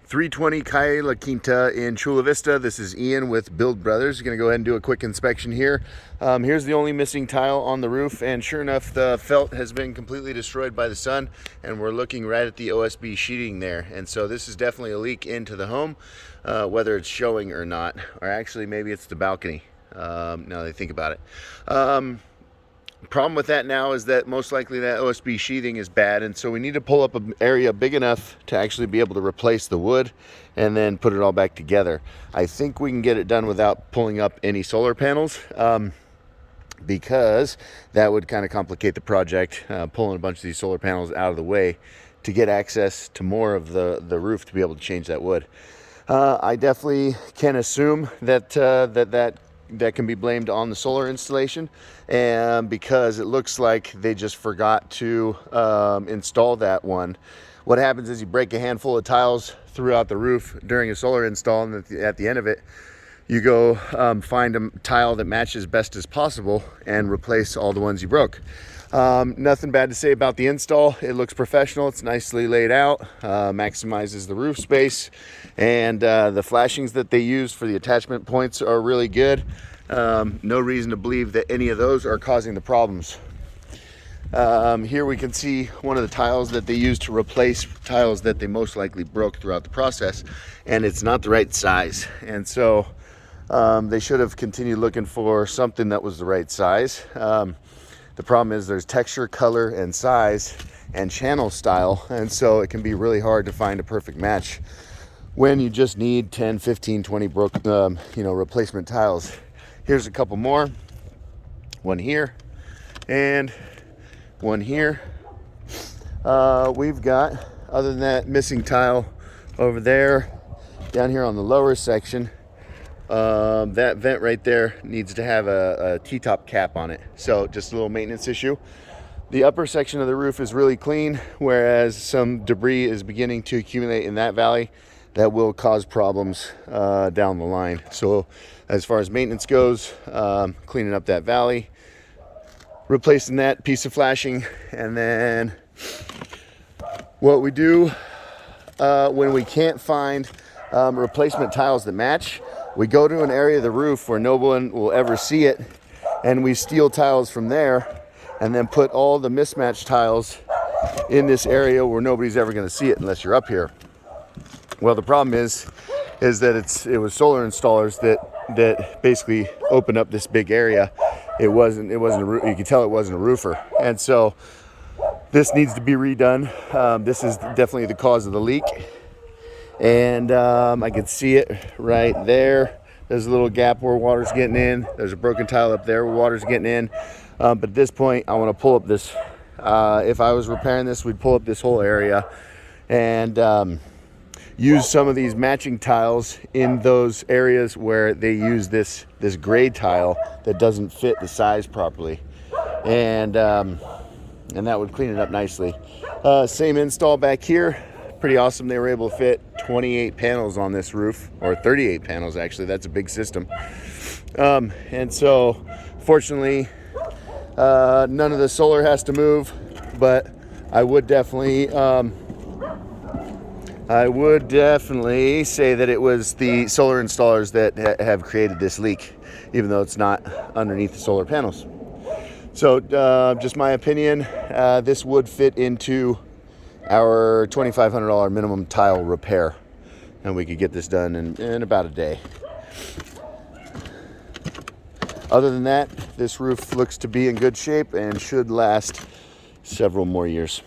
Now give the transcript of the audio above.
320 Calle La Quinta in Chula Vista. This is Ian with Build Brothers. Going to go ahead and do a quick inspection here. Here's the only missing tile on the roof, and sure enough, the felt has been completely destroyed by the sun, and we're looking right at the OSB sheeting there. And so this is definitely a leak into the home, whether it's showing or not, or actually maybe it's the balcony, now that I think about it. Problem with that now is that most likely that OSB sheathing is bad, and so we need to pull up an area big enough to actually be able to replace the wood and then put it all back together. I think we can get it done without pulling up any solar panels, because that would kind of complicate the project, pulling a bunch of these solar panels out of the way to get access to more of the roof to be able to change that wood. I definitely can assume that that can be blamed on the solar installation, and because it looks like they just forgot to install that one. What happens is you break a handful of tiles throughout the roof during a solar install, and at the end of it you go find a tile that matches best as possible and replace all the ones you broke. Nothing bad to say about the install. It looks professional, it's nicely laid out, maximizes the roof space, and the flashings that they use for the attachment points are really good. No reason to believe that any of those are causing the problems. Here we can see one of the tiles that they used to replace tiles that they most likely broke throughout the process, and it's not the right size, and so they should have continued looking for something that was the right size. The problem is there's texture, color, and size, and channel style, and so it can be really hard to find a perfect match when you just need 10, 15, 20 replacement tiles. Here's a couple more. One here and one here. We've got, other than that missing tile over there, down here on the lower section, that vent right there needs to have a T-top cap on it, so just a little maintenance issue. The upper section of the roof is really clean, whereas some debris is beginning to accumulate in that valley that will cause problems down the line. So as far as maintenance goes, cleaning up that valley, replacing that piece of flashing, and then what we do when we can't find replacement tiles that match, we go to an area of the roof where no one will ever see it, and we steal tiles from there and then put all the mismatched tiles in this area where nobody's ever going to see it unless you're up here. Well, the problem is that it was solar installers that basically opened up this big area. You could tell it wasn't a roofer, and so this needs to be redone. This is definitely the cause of the leak. And I can see it right there. There's a little gap where water's getting in. There's a broken tile up there where water's getting in. But at this point, I want to pull up this. If I was repairing this, we'd pull up this whole area and use some of these matching tiles in those areas where they use this gray tile that doesn't fit the size properly, and that would clean it up nicely. Same install back here. Pretty awesome. They were able to fit 28 panels on this roof, or 38 panels actually. That's a big system. And so fortunately none of the solar has to move, but I would definitely say that it was the solar installers that have created this leak, even though it's not underneath the solar panels. So just my opinion, this would fit into our $2,500 minimum tile repair, and we could get this done in about a day. Other than that, this roof looks to be in good shape and should last several more years.